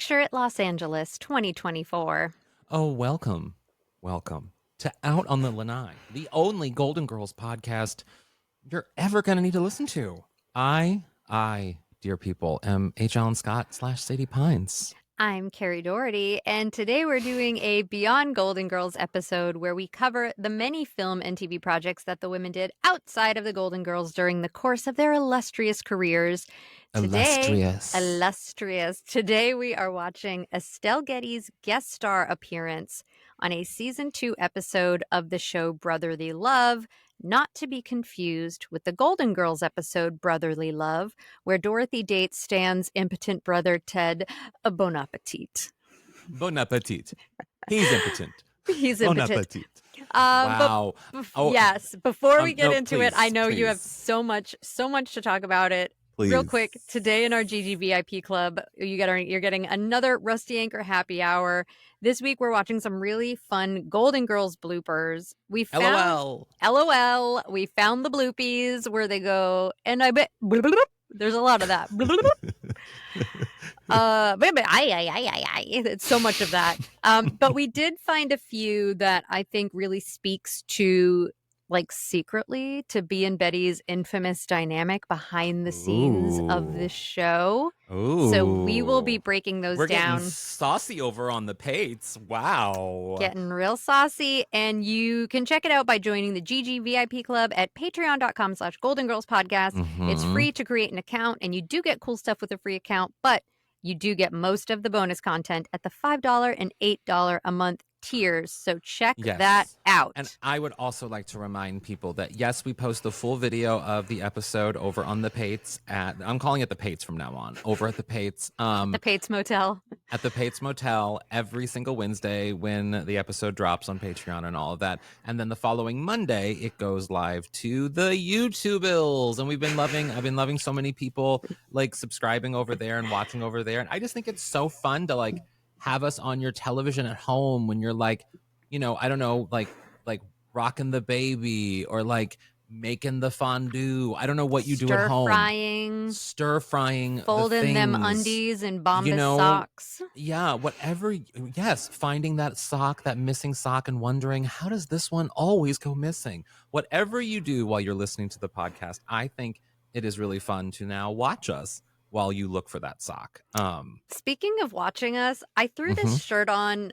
Shirt Los Angeles 2024. Oh, welcome to Out on the Lanai, the only Golden Girls podcast you're ever going to need to listen to. I, dear people, am HAlanScott / Sadie Pines. I'm Kerri Doherty, and today we're doing a Beyond Golden Girls episode where we cover the many film and TV projects that the women did outside of the Golden Girls during the course of their illustrious careers. Illustrious. Today we are watching Estelle Getty's guest star appearance on a season 2 episode of the show Brotherly Love, not to be confused with the Golden Girls episode Brotherly Love, where Dorothy dates Stan's impotent brother Ted. Bon appetit. Bon appetit. He's impotent. He's Bon impotent. appetit. Wow. Yes. Before we get into it, I know please. you have so much to talk about it. Please. Real quick, today in our GGVIP club, you're getting another Rusty Anchor happy hour. This week we're watching some really fun Golden Girls bloopers. We found LOL. We found the bloopies where they go, and I bet there's a lot of that. It's so much of that. But we did find a few that I think really speaks to, like, secretly to B and Betty's infamous dynamic behind the scenes of this show. Ooh. So we will be breaking those We're down. Getting saucy over on the Pates. Wow. Getting real saucy. And you can check it out by joining the GG VIP club at patreon.com/Golden Girls Podcast. Mm-hmm. It's free to create an account, and you do get cool stuff with a free account, but you do get most of the bonus content at the $5 and $8 a month tiers. So check that out. And I would also like to remind people that, yes, we post the full video of the episode over on the Pates I'm calling it the Pates from now on, over at the Pates. The Pates Motel. At the Pates Motel every single Wednesday when the episode drops on Patreon and all of that. And then the following Monday, it goes live to the YouTubeils. And I've been loving so many people like subscribing over there and watching over there. And I just think it's so fun to like have us on your television at home when you're like, you know, I don't know, like rocking the baby or like making the fondue. I don't know what you do at home. Stir frying, folding them undies and Bombas socks. Yeah, whatever. Yes, finding that sock, that missing sock, and wondering, how does this one always go missing? Whatever you do while you're listening to the podcast, I think it is really fun to now watch us while you look for that sock. Speaking of watching us, I threw this shirt on.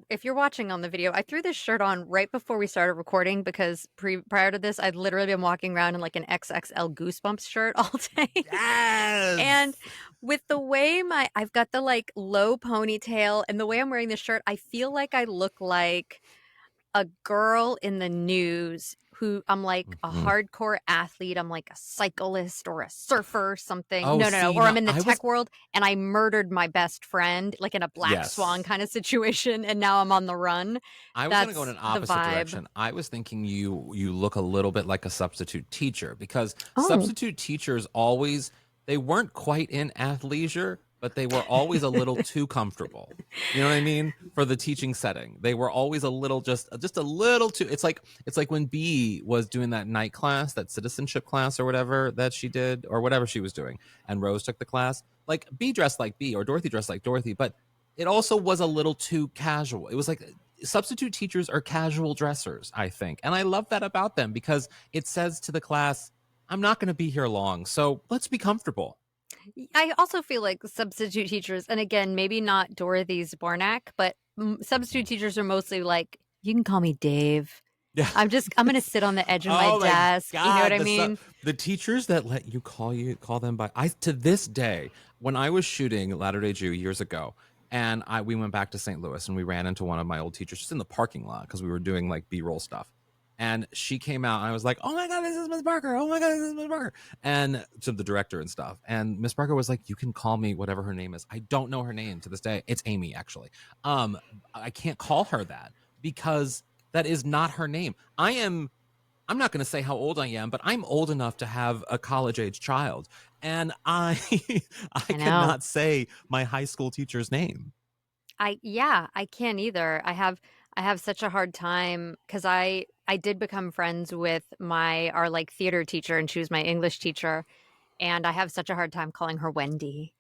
If you're watching on the video, I threw this shirt on right before we started recording because prior to this, I'd literally been walking around in like an XXL Goosebumps shirt all day. Yes! And with the way I've got the like low ponytail and the way I'm wearing this shirt, I feel like I look like a girl in the news who I'm like a hardcore athlete. I'm like a cyclist or a surfer or something. Oh, No. Or I'm in the tech world and I murdered my best friend, like in a Black Swan kind of situation. And now I'm on the run. I was going to go in an opposite direction. I was thinking you look a little bit like a substitute teacher because substitute teachers they weren't quite in athleisure, but they were always a little too comfortable. You know what I mean? For the teaching setting, they were always a little, just a little too. It's like when B was doing that night class, that citizenship class or whatever that she did, or whatever she was doing, and Rose took the class. Like B dressed like B, or Dorothy dressed like Dorothy, but it also was a little too casual. It was like substitute teachers are casual dressers, I think, and I love that about them because it says to the class, I'm not going to be here long, so let's be comfortable. I also feel like substitute teachers, and again, maybe not Dorothy's Barnack, but substitute teachers are mostly like, you can call me Dave. Yeah. I'm going to sit on the edge of my desk. God, you know what I mean? The teachers that let you call them by, to this day, when I was shooting Latter-day Jew years ago, and we went back to St. Louis and we ran into one of my old teachers just in the parking lot because we were doing like B-roll stuff. And she came out and I was like, oh my God, this is Miss Barker. Oh my God, this is Miss Barker. And to the director and stuff. And Miss Barker was like, you can call me whatever her name is. I don't know her name to this day. It's Amy, actually. I can't call her that because that is not her name. I'm not going to say how old I am, but I'm old enough to have a college age child. And I cannot say my high school teacher's name. I can't either. I have such a hard time because I did become friends with our like theater teacher, and she was my English teacher, and I have such a hard time calling her Wendy.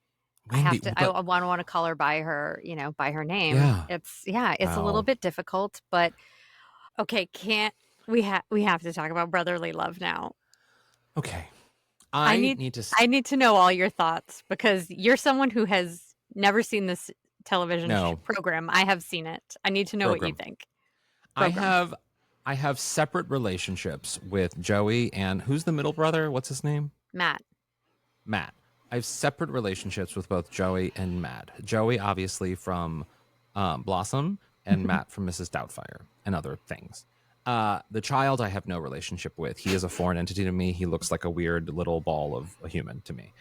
I have Wendy, to, but I want to call her by her, by her name. yeah. It's a little Wow. bit difficult, but okay, can't we have to talk about brotherly love now. Okay. I I need need to I need to know all your thoughts because you're someone who has never seen this television no program. I have seen it. I need to know what you program. think. I Program. have I have separate relationships with Joey and who's the middle brother? What's his name? Matt. Matt. I have separate relationships with both Joey and Matt. Joey, obviously, from Blossom, and Matt from Mrs. Doubtfire and other things. The child I have no relationship with. He is a foreign entity to me. He looks like a weird little ball of a human to me.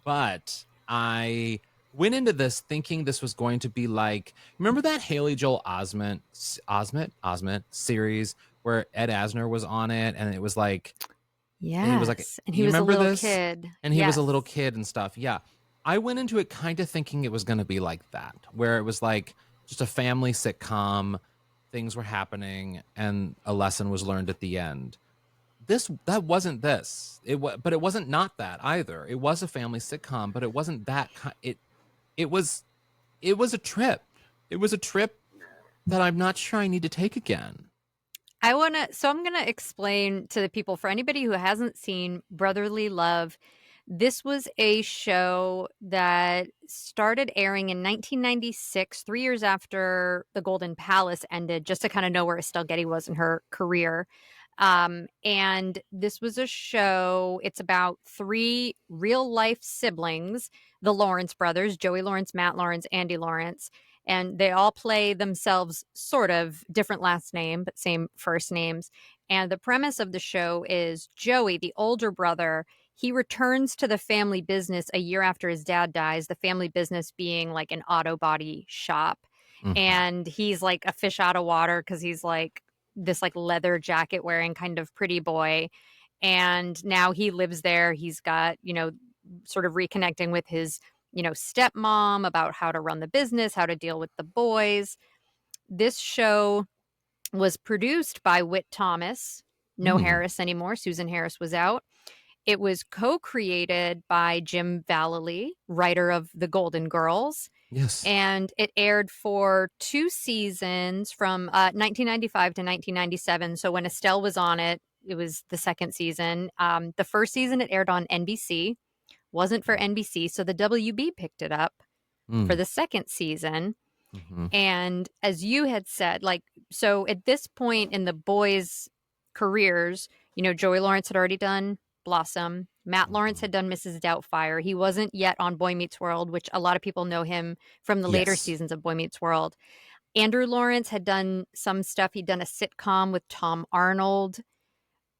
But I went into this thinking this was going to be like, remember that Haley Joel Osment series where Ed Asner was on it, and it was like he was like, Yes. And he you was a remember little this? kid. And he was a Yes. little kid and stuff. Yeah. I went into it kind of thinking it was going to be like that, where it was like just a family sitcom, things were happening, and a lesson was learned at the end. That wasn't this. But it wasn't not that either. It was a family sitcom, but it wasn't that. It was it was a trip. It was a trip that I'm not sure I need to take again. I'm going to explain to the people, for anybody who hasn't seen Brotherly Love, this was a show that started airing in 1996, 3 years after The Golden Palace ended, just to kind of know where Estelle Getty was in her career. And this was a show, it's about three real life siblings, the Lawrence brothers, Joey Lawrence, Matt Lawrence, Andy Lawrence, and they all play themselves, sort of different last name, but same first names. And the premise of the show is Joey, the older brother, he returns to the family business a year after his dad dies, the family business being like an auto body shop. Mm-hmm. And he's like a fish out of water because he's like this like leather jacket wearing kind of pretty boy. And now he lives there. He's got, sort of reconnecting with his, stepmom about how to run the business, how to deal with the boys. This show was produced by Whit Thomas. No Mm. Harris anymore. Susan Harris was out. It was co-created by Jim Vallely, writer of The Golden Girls, Yes. and it aired for 2 seasons from 1995 to 1997. So when Estelle was on it, it was the second season. The first season it aired on NBC, wasn't for NBC, so the WB picked it up for Mm. the second season. Mm-hmm. And as you had said, like, so at this point in the boys' careers, Joey Lawrence had already done Blossom. Matt Lawrence Mm-hmm. had done Mrs. Doubtfire. He wasn't yet on Boy Meets World, which a lot of people know him from the later Yes. seasons of Boy Meets World. Andrew Lawrence had done some stuff. He'd done a sitcom with Tom Arnold,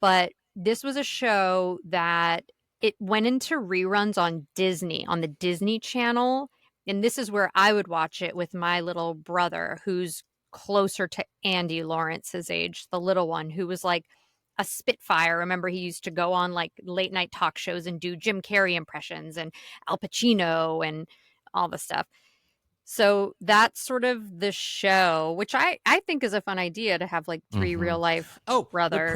but this was a show that it went into reruns on Disney, on the Disney Channel. And this is where I would watch it with my little brother, who's closer to Andy Lawrence's age, the little one, who was like a Spitfire. Remember, he used to go on like late night talk shows and do Jim Carrey impressions and Al Pacino and all the stuff. So that's sort of the show, which I think is a fun idea to have like three Mm-hmm. real life Oh, brothers.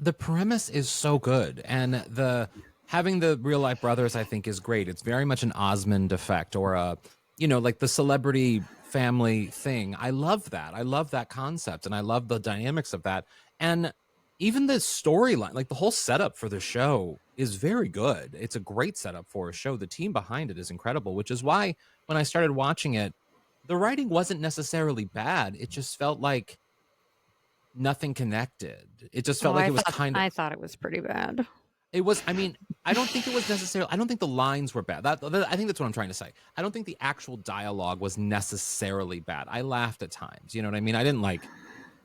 the premise is so good, and the having the real life brothers I think is great. It's very much an Osmond effect, or a like the celebrity family thing. I love that. I love that concept, and I love the dynamics of that. And even the storyline, like the whole setup for the show, is very good. It's a great setup for a show. The team behind it is incredible, which is why when I started watching it, the writing wasn't necessarily bad. It just felt like nothing connected. It just Oh, felt like it was kind of I thought it was pretty bad. it was I mean, I don't think it was necessarily I don't think the lines were bad. I think that's what I'm trying to say. I don't think the actual dialogue was necessarily bad. I laughed at times. You know what I mean? I didn't I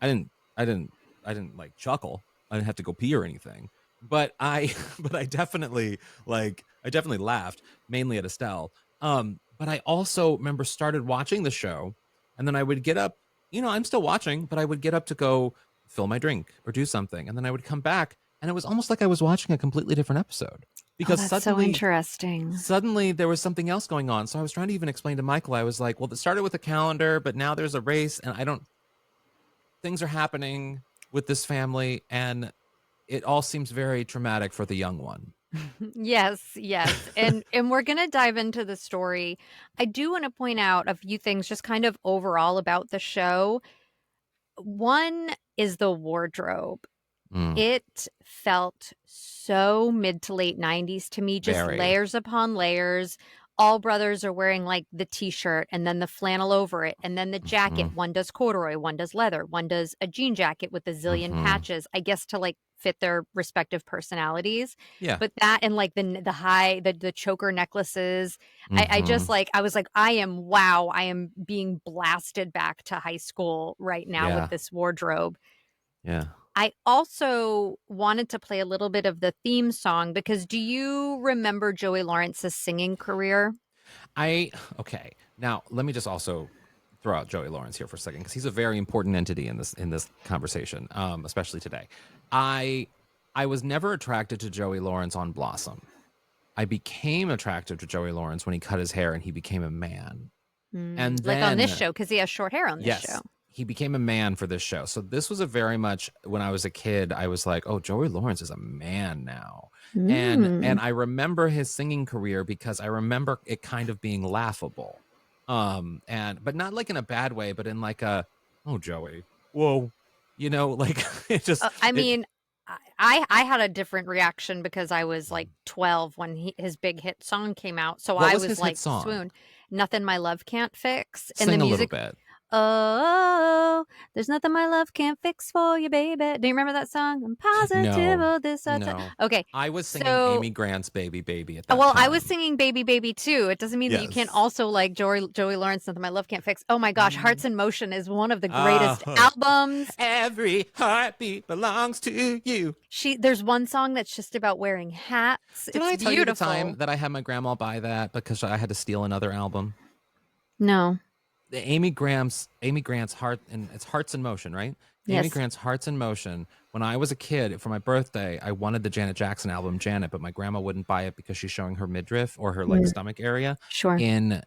didn't I didn't like chuckle. I didn't have to go pee or anything. But I but I definitely laughed, mainly at Estelle. But I also remember started watching the show, and then I would get up, I'm still watching, but I would get up to go fill my drink or do something, and then I would come back, and it was almost like I was watching a completely different episode, Oh, because that's so suddenly interesting. suddenly there was something else going on. So I was trying to even explain to Michael, I was like, well, it started with a calendar, but now there's a race, and I don't things are happening with this family, and it all seems very traumatic for the young one. Yes, yes. And we're going to dive into the story. I do want to point out a few things just kind of overall about the show. One is the wardrobe. Mm, It felt so mid to late 90s to me, just very. layers upon layers. All brothers are wearing like the t-shirt and then the flannel over it and then the jacket. Hmm. One does corduroy, one does leather, one does a jean jacket with a zillion Hmm. patches, I guess to like fit their respective personalities. Yeah. But that and like the choker necklaces, I just Hmm. like I was like, I am being blasted back to high school right now with Yeah. this wardrobe. Yeah. I also wanted to play a little bit of the theme song because do you remember Joey Lawrence's singing career? Okay. Now let me just also throw out Joey Lawrence here for a second because he's a very important entity in this conversation, especially today. I I was never attracted to Joey Lawrence on Blossom. I became attracted to Joey Lawrence when he cut his hair and he became a man. And Like on this then show, because he has short hair on this show. yes, he became a man for this show. So this was a very much when I was a kid, I was like, "Oh, Joey Lawrence is a man now." And Mm. I remember his singing career because I remember it kind of being laughable. And but not like in a bad way, but in like a, "Oh, Joey. Whoa." Like it just I it mean, I had a different reaction because I was like 12 when his big hit song came out. So what I was was his hit like song? swooned. Nothing My Love Can't Fix. And the Sing a little music, bit. oh, there's nothing my love can't fix for you, baby. Do you remember that song? I'm positive No. of this. No. Okay. I was singing So Amy Grant's Baby Baby at that well, I was time. singing Baby Baby too. It doesn't mean that you can't Yes. also like Joey Lawrence, Nothing My Love Can't Fix. Oh my gosh, Mm. Hearts in Motion is one of the greatest Oh, albums. every heartbeat belongs to you. There's one song that's just about wearing hats. Did It's I tell you the time beautiful. that I had my grandma buy that because I had to steal another album? No. The Amy Grant's Heart and it's Hearts in Motion, right? Amy Yes. Grant's Hearts in Motion. When I was a kid, for my birthday, I wanted the Janet Jackson album, Janet, but my grandma wouldn't buy it because she's showing her midriff or her like Mm, stomach area sure. in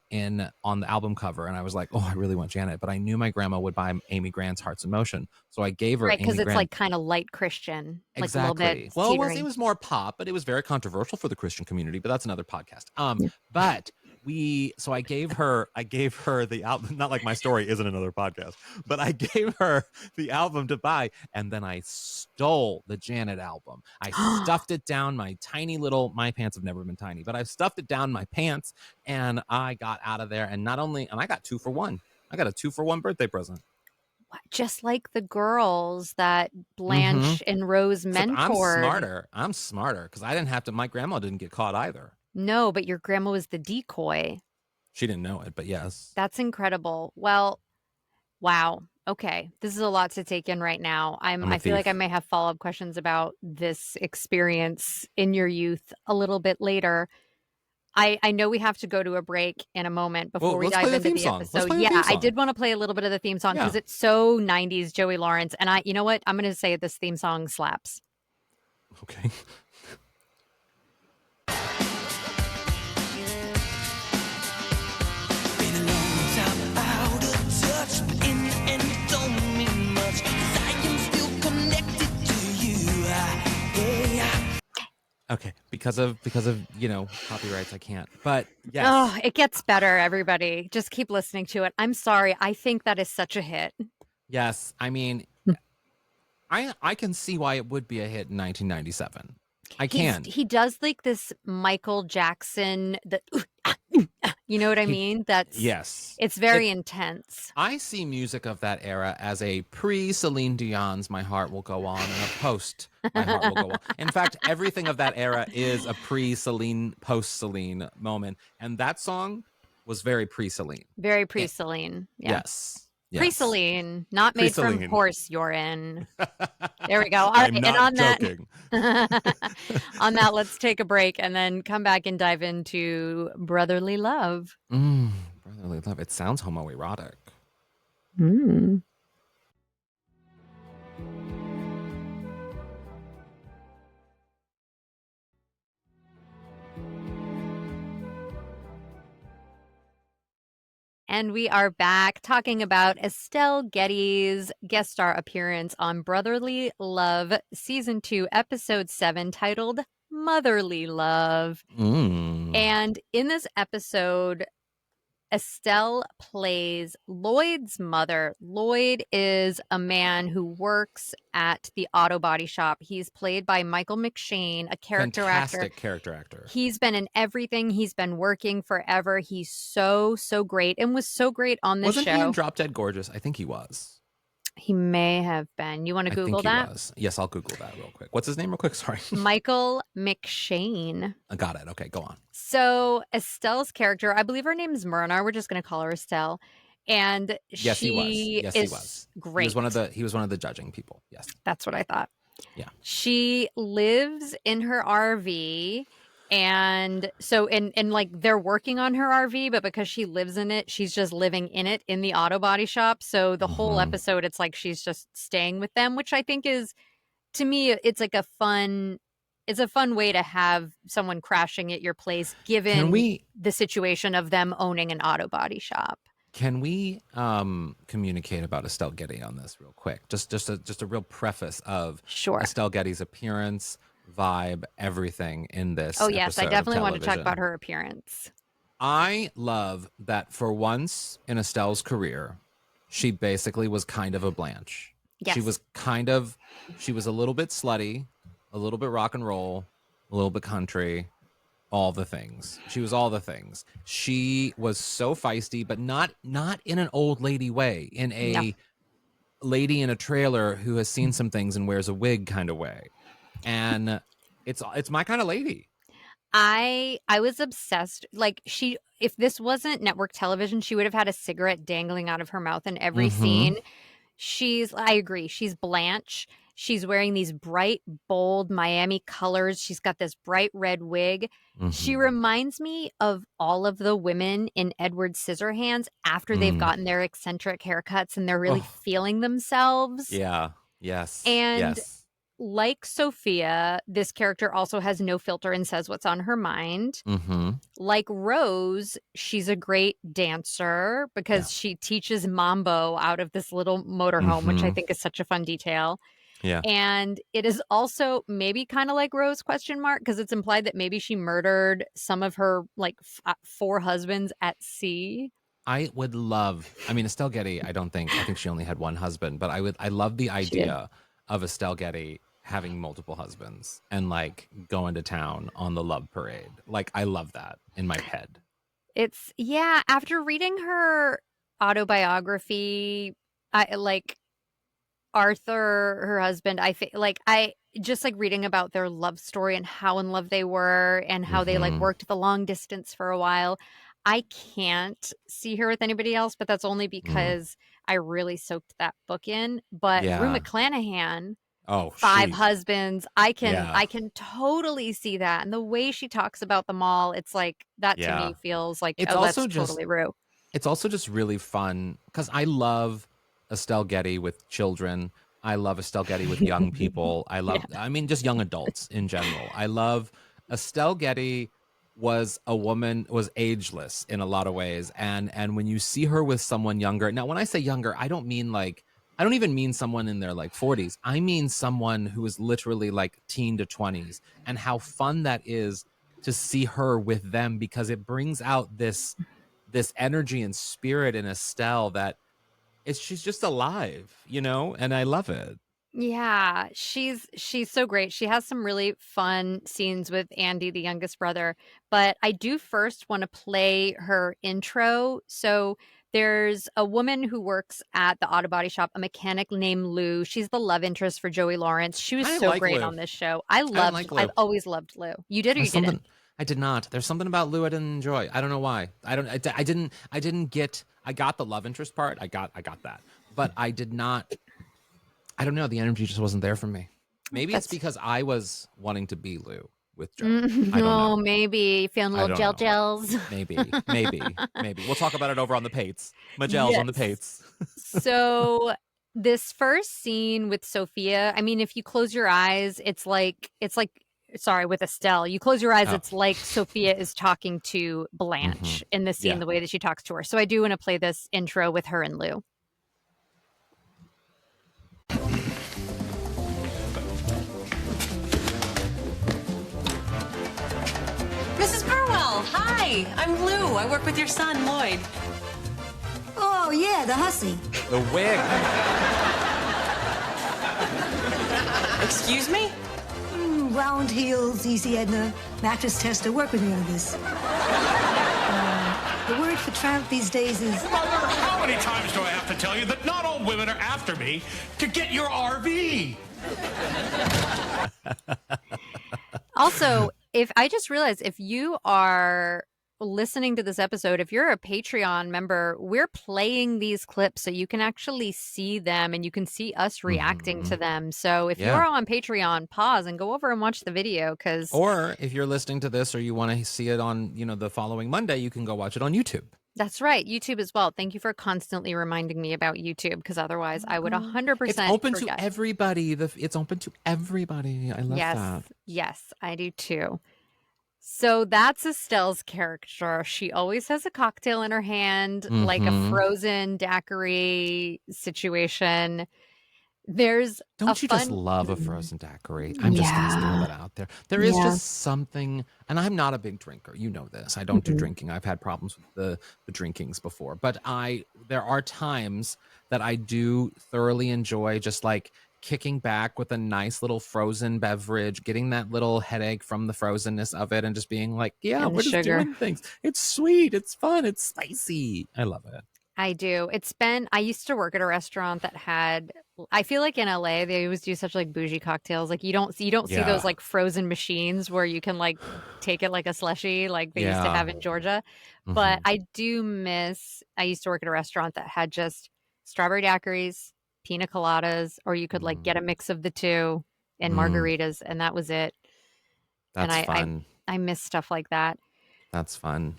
on the album cover. And I was like, oh, I really want Janet, but I knew my grandma would buy Amy Grant's Hearts in Motion, so I gave her Right, because Amy it's Grant. like kind of light Christian, like a little bit Exactly. Well, it teetering. was more pop, but it was very controversial for the Christian community. But that's another podcast. Yeah. But so I gave her the album. Not like my story isn't another podcast, but I gave her the album to buy, and then I stole the Janet album. I stuffed it down my tiny little. My pants have never been tiny, but I stuffed it down my pants, and I got out of there. And I got 2 for 1. I got a 2 for 1 birthday present. Just like the girls that Mm-hmm. Blanche and Rose Except I'm mentored. smarter. I'm smarter because I didn't have to. My grandma didn't get caught either. No, but your grandma was the decoy. She didn't know it, but yes. That's incredible. Well, wow. Okay. This is a lot to take in right now. I'm a I feel like I thief. may have follow-up questions about this experience in your youth a little bit later. I know we have to go to a break in a moment before Well, we let's play dive the into theme the song. Let's episode. play the Yeah, theme I song. did want to play a little bit of the theme song because Yeah. it's so 90s Joey Lawrence. And you know what? I'm going to say this theme song slaps. Okay. Been a long time out of touch, but in the end it don't mean much, 'cause I am still connected to you. Yeah. Okay. Because of copyrights, I can't. But yes. Oh, it gets better, everybody. Just keep listening to it. I'm sorry. I think that is such a hit. Yes. I mean, I can see why it would be a hit in 1997. I can. He does like this Michael Jackson, you know what I mean? Yes. It's very intense. I see music of that era as a pre-Celine Dion's "My Heart Will Go On" and a post "My Heart Will Go On." In fact, everything of that era is a pre-Celine, post-Celine moment, and that song was very pre-Celine. Very pre-Celine. Yeah. Yes. Pre-Celine, not made from Pre-Celine. horse urine. There we go. All right, I'm and not on joking. on that, let's take a break and then come back and dive into brotherly love. Brotherly love. It sounds homoerotic. Mm. And we are back talking about Estelle Getty's guest star appearance on Brotherly Love, Season 2, Episode 7, titled motherly love. And in this episode, Estelle plays Lloyd's mother. Lloyd is a man who works at the auto body shop. He's played by Michael McShane, a Fantastic character actor. He's been in everything. He's been working forever. He's so great and was so great on this show. Wasn't he in Drop Dead Gorgeous? I think he was. He may have been. You want to Google that? Was. Yes, I'll Google that real quick. What's his name real quick? Sorry. Michael McShane. I got it. Okay, go on. So Estelle's character, I believe her name is Myrna. We're just going to call her Estelle. And yes, he was. He was great. He was one of the judging people. Yes. That's what I thought. Yeah. She lives in her RV. And so, and like they're working on her RV, but because she lives in it, she's just living in it in the auto body shop. So the whole episode, it's like she's just staying with them, which I think is, to me, it's like a fun way to have someone crashing at your place, given the situation of them owning an auto body shop. Can we communicate about Estelle Getty on this real quick? Just a real preface of Estelle Getty's appearance, vibe, everything in this. Oh yes, I definitely want to talk about her appearance. I love that for once in Estelle's career, she basically was kind of a Blanche. Yes. She was a little bit slutty, a little bit rock and roll, a little bit country, all the things. She was all the things. She was so feisty, but not in an old lady way, in a lady in a trailer who has seen some things and wears a wig kind of way. And it's my kind of lady. I was obsessed. Like, if this wasn't network television, she would have had a cigarette dangling out of her mouth in every scene. I agree. She's Blanche. She's wearing these bright, bold Miami colors. She's got this bright red wig. She reminds me of all of the women in Edward Scissorhands after they've gotten their eccentric haircuts and they're really feeling themselves. Yeah. Yes. And like Sophia, this character also has no filter and says what's on her mind. Like Rose, she's a great dancer because she teaches mambo out of this little motorhome, which I think is such a fun detail. Yeah. And it is also maybe kind of like Rose ? Because it's implied that maybe she murdered some of her like 4 husbands at sea. I mean, Estelle Getty, I think she only had one husband, but I love the idea of Estelle Getty having multiple husbands and like going to town on the love parade. Like, I love that in my head. After reading her autobiography, I like Arthur, her husband, I just like reading about their love story and how in love they were and how they like worked the long distance for a while. I can't see her with anybody else, but that's only because I really soaked that book in. But Rue McClanahan, 5 husbands, I can totally see that. And the way she talks about them all, it's like that to me feels like that's totally Rue. It's also just really fun because I love Estelle Getty with children. I love Estelle Getty with young people. I mean, just young adults in general. I love Estelle Getty was ageless in a lot of ways. And when you see her with someone younger, now when I say younger, I don't even mean someone in their like 40s. I mean someone who is literally like teen to 20s, and how fun that is to see her with them, because it brings out this energy and spirit in Estelle that she's just alive, and I love it. Yeah, she's so great. She has some really fun scenes with Andy, the youngest brother. But I do first want to play her intro. So there's a woman who works at the auto body shop, a mechanic named Lou. She's the love interest for Joey Lawrence. She was so great Lou. On this show. I've always loved Lou. You did or you didn't? I did not. There's something about Lou I didn't enjoy. I don't know why. I got the love interest part. I got that. But I did not. I don't know. The energy just wasn't there for me. Maybe it's because I was wanting to be Lou with Joe. I don't know. Maybe feeling a little gels. Maybe. We'll talk about it over on the Pates. My gels on the Pates. So this first scene with Sophia, I mean, if you close your eyes, it's like with Estelle, you close your eyes, it's like Sophia is talking to Blanche in the scene, the way that she talks to her. So I do want to play this intro with her and Lou. Hi, I'm Lou. I work with your son, Lloyd. Oh, yeah, the hussy. The wig. Excuse me? Round heels, easy Edna, mattress tester, work with me on this. The word for tramp these days is... Mother, how many times do I have to tell you that not all women are after me to get your RV? Also, if I just realized, if you are listening to this episode, if you're a Patreon member, we're playing these clips so you can actually see them and you can see us reacting to them. So if you're on Patreon, pause and go over and watch the video, because Or if you're listening to this or you want to see it on, the following Monday, you can go watch it on YouTube. that's right, YouTube as well. Thank you for constantly reminding me about YouTube, because otherwise I would 100% It's open forget. to everybody. It's open to everybody. I love that. Yes, I do too. So that's Estelle's character. She always has a cocktail in her hand, like a frozen daiquiri situation. Don't you just love a frozen daiquiri? I'm just going to throw that out there. There is just something, and I'm not a big drinker. You know this. I don't do drinking. I've had problems with the drinkings before. But there are times that I do thoroughly enjoy just like kicking back with a nice little frozen beverage, getting that little headache from the frozenness of it, and just being like, yeah, And we're the just sugar. doing things. It's sweet. It's fun. It's spicy. I love it. I do. I used to work at a restaurant that had, I feel like in LA, they always do such like bougie cocktails. Like you don't see those like frozen machines where you can like take it like a slushie like they used to have in Georgia. But I used to work at a restaurant that had just strawberry daiquiris, pina coladas, or you could like get a mix of the two and margaritas, and that was it. That's fun. I miss stuff like that. That's fun.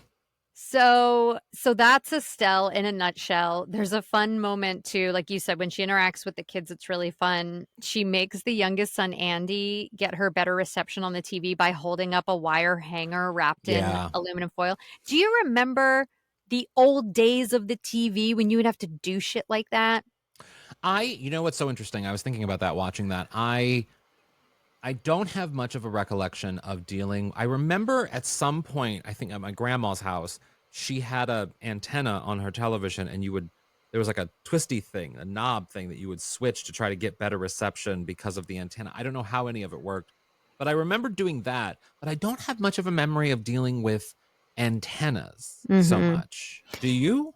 So that's Estelle in a nutshell. There's a fun moment too, like you said, when she interacts with the kids, it's really fun. She makes the youngest son, Andy, get her better reception on the TV by holding up a wire hanger wrapped in aluminum foil. Do you remember the old days of the TV when you would have to do shit like that? You know what's so interesting? I was thinking about that, watching that. I don't have much of a recollection of dealing. I remember at some point, I think at my grandma's house, she had a antenna on her television, and there was like a twisty thing, a knob thing that you would switch to try to get better reception because of the antenna. I don't know how any of it worked, but I remember doing that. But I don't have much of a memory of dealing with antennas so much. Do you?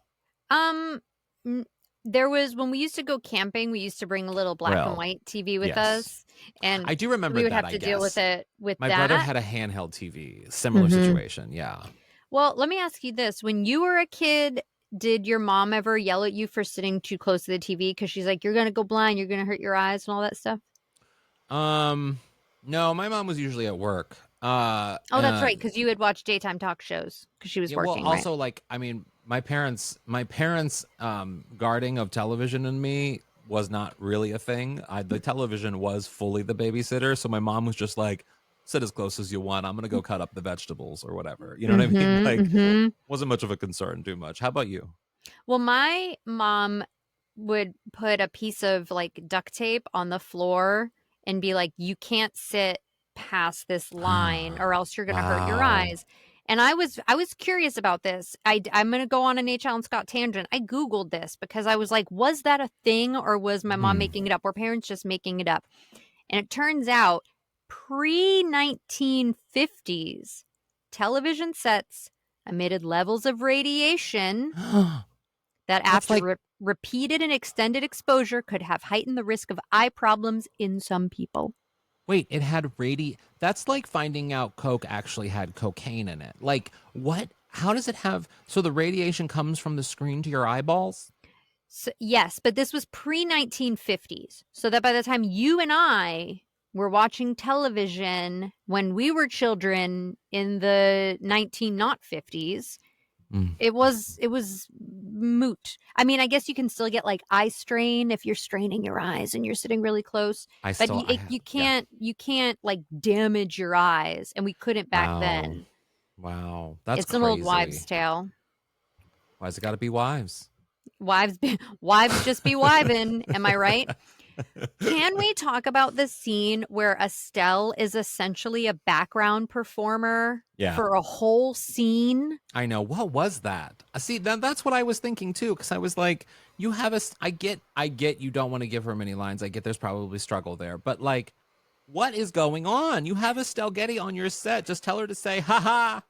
There was, when we used to go camping, we used to bring a little black and white TV with us, and I do remember we would that, have to deal with it with my that. brother had a handheld TV, similar situation. Yeah. Well, let me ask you this: when you were a kid, did your mom ever yell at you for sitting too close to the TV because she's like, "You're gonna go blind, you're gonna hurt your eyes," and all that stuff? No, my mom was usually at work. That's right, because you had watched daytime talk shows because she was working. Well, also, like, I mean, my parents' guarding of television and me was not really a thing. The television was fully the babysitter, so my mom was just like, sit as close as you want. I'm gonna go cut up the vegetables or whatever. You know what I mean? Like, wasn't much of a concern too much. How about you? Well, my mom would put a piece of like duct tape on the floor and be like, you can't sit past this line or else you're going to hurt your eyes. And I was curious about this. I'm going to go on an HAlanScott tangent. I Googled this because I was like, was that a thing, or was my mom making it up? Were parents just making it up? And it turns out pre-1950s television sets emitted levels of radiation that after repeated and extended exposure could have heightened the risk of eye problems in some people. Wait, it had that's like finding out Coke actually had cocaine in it. Like, what? How does it have? So the radiation comes from the screen to your eyeballs? So, yes, but this was pre-1950s. So that by the time you and I were watching television when we were children in the 1950s, it was moot. I mean, I guess you can still get like eye strain if you're straining your eyes and you're sitting really close. You can't like damage your eyes, and we couldn't back then. Wow, that's crazy. An old wives' tale. Why's it got to be wives? Wives just be wiving. Am I right? Can we talk about the scene where Estelle is essentially a background performer for a whole scene? I know. What was that? See, that's what I was thinking too, because I was like, you have I get you don't want to give her many lines. I get there's probably struggle there, but like, what is going on? You have Estelle Getty on your set. Just tell her to say, ha ha.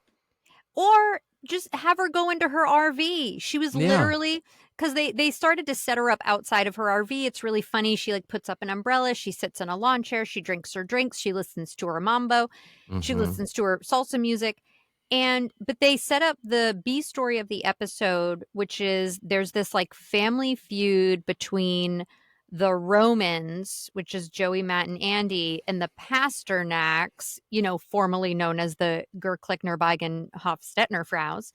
Or just have her go into her RV. She was literally, because they started to set her up outside of her RV. It's really funny. She like puts up an umbrella. She sits in a lawn chair. She drinks her drinks. She listens to her mambo. She listens to her salsa music. But they set up the B story of the episode, which is there's this like family feud between the Romans, which is Joey, Matt, and Andy, and the Pasternaks, formerly known as the Gerklickner, Beigen, Hofstetner Fraus.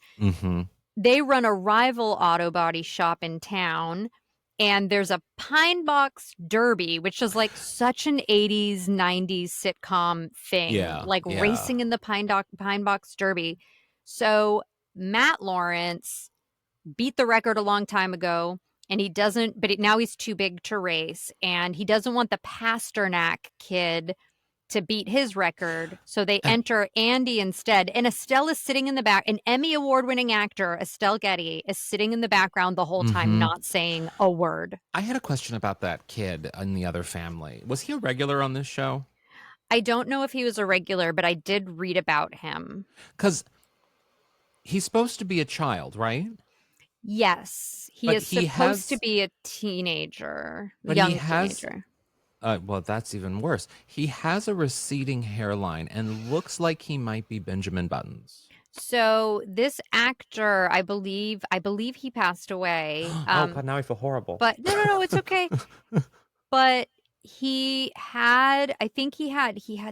They run a rival auto body shop in town, and there's a Pine Box Derby, which is like such an 80s, 90s sitcom thing, racing in the Pine Box Derby. So Matt Lawrence beat the record a long time ago. And he doesn't, but now he's too big to race. And he doesn't want the Pasternak kid to beat his record. So they enter Andy instead. And Estelle is sitting in the back. An Emmy award-winning actor, Estelle Getty, is sitting in the background the whole time, not saying a word. I had a question about that kid in the other family. Was he a regular on this show? I don't know if he was a regular, but I did read about him. Because he's supposed to be a child, right? Yes, he is supposed to be a teenager, young teenager. Well, that's even worse. He has a receding hairline and looks like he might be Benjamin Buttons. So this actor, I believe he passed away. Oh God, now I feel horrible. But no, it's okay. But he had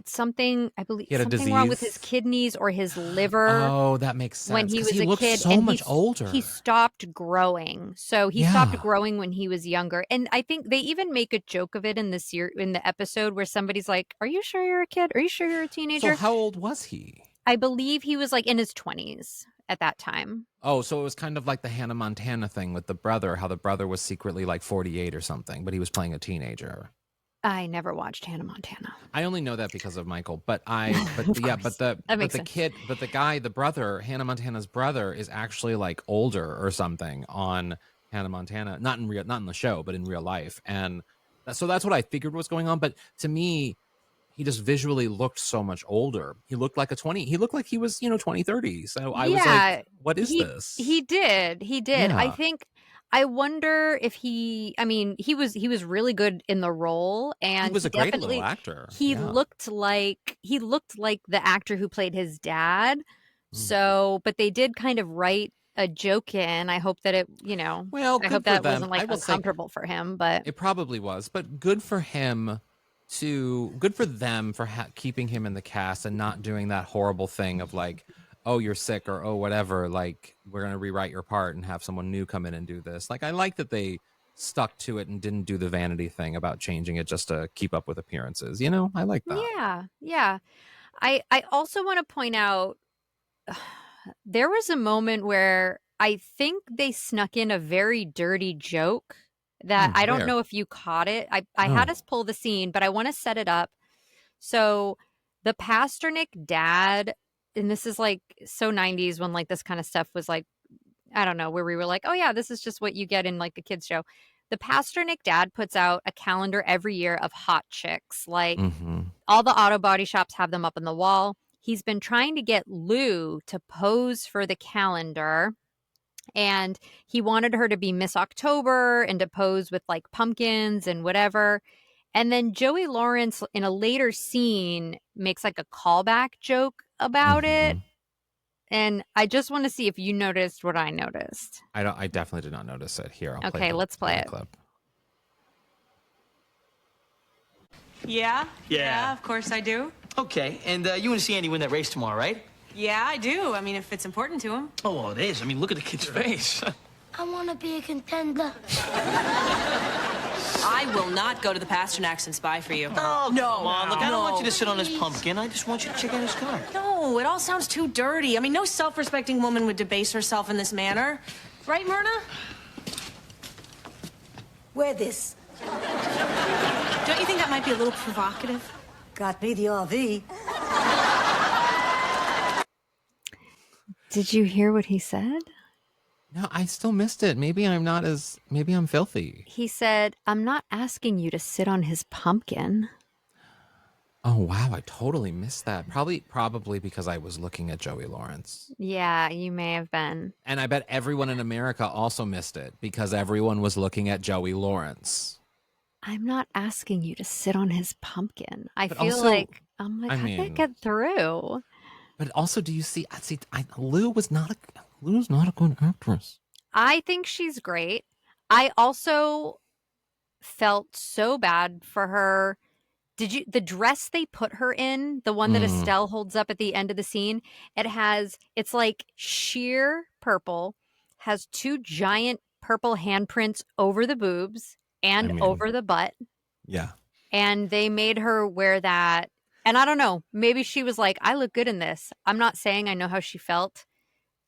something, I believe, something wrong with his kidneys or his liver. Oh, that makes sense. When he was a kid, so much older. He stopped growing. So he stopped growing when he was younger. And I think they even make a joke of it in the episode where somebody's like, "Are you sure you're a kid? Are you sure you're a teenager?" So how old was he? I believe he was like in his 20s at that time. Oh, so it was kind of like the Hannah Montana thing with the brother, how the brother was secretly like 48 or something, but he was playing a teenager. I never watched Hannah Montana. I only know that because of Michael, but the guy, the brother, Hannah Montana's brother, is actually like older or something on Hannah Montana, not in the show, but in real life, and so that's what I figured was going on. But to me, he just visually looked so much older. He looked like he looked like he was 20, 30. So I was like, what is this? He did. Yeah. I wonder if he was really good in the role, and he was a great little actor. He looked like the actor who played his dad. So, but they did kind of write a joke in. I hope that it, well, I hope that wasn't like uncomfortable for him, but it probably was. But good for him good for them for keeping him in the cast and not doing that horrible thing of like, oh, you're sick or oh, whatever. Like, we're going to rewrite your part and have someone new come in and do this. Like, I like that they stuck to it and didn't do the vanity thing about changing it just to keep up with appearances. I like that. Yeah. I also want to point out there was a moment where I think they snuck in a very dirty joke that I don't know if you caught it. I had us pull the scene, but I want to set it up. So the Pasternak dad, and this is like so 90s when like this kind of stuff was like, I don't know, where we were like, oh yeah, this is just what you get in like a kid's show. The Pasternak dad puts out a calendar every year of hot chicks. Like all the auto body shops have them up on the wall. He's been trying to get Lou to pose for the calendar. And he wanted her to be Miss October and to pose with like pumpkins and whatever. And then Joey Lawrence in a later scene makes like a callback joke about it. And I just want to see if you noticed what I noticed. I definitely did not notice it. Here, let's play it. Clip. Yeah, of course I do. Okay, and you want to see Andy win that race tomorrow, right? Yeah, I do. I mean, if it's important to him. Oh, well, it is. I mean, look at the kid's face. I want to be a contender. I will not go to the Pasternaks and spy for you. Oh, no, come on. Look, I don't want you to sit on this pumpkin. I just want you to check out his car. No, it all sounds too dirty. I mean, no self-respecting woman would debase herself in this manner. Right, Myrna? Wear this. Don't you think that might be a little provocative? Got me the RV. Did you hear what he said? No, I still missed it. Maybe I'm filthy. He said, I'm not asking you to sit on his pumpkin. Oh, wow. I totally missed that. Probably because I was looking at Joey Lawrence. Yeah, you may have been. And I bet everyone in America also missed it because everyone was looking at Joey Lawrence. I'm not asking you to sit on his pumpkin. But feel also, like, I'm like, I how did mean- it get through? But also, do you see? Lou was not a good actress. I think she's great. I also felt so bad for her. The dress they put her in, the one that Estelle holds up at the end of the scene, it's like sheer purple, has 2 giant purple handprints over the boobs and over the butt. Yeah. And they made her wear that. And I don't know, maybe she was like, I look good in this. I'm not saying I know how she felt,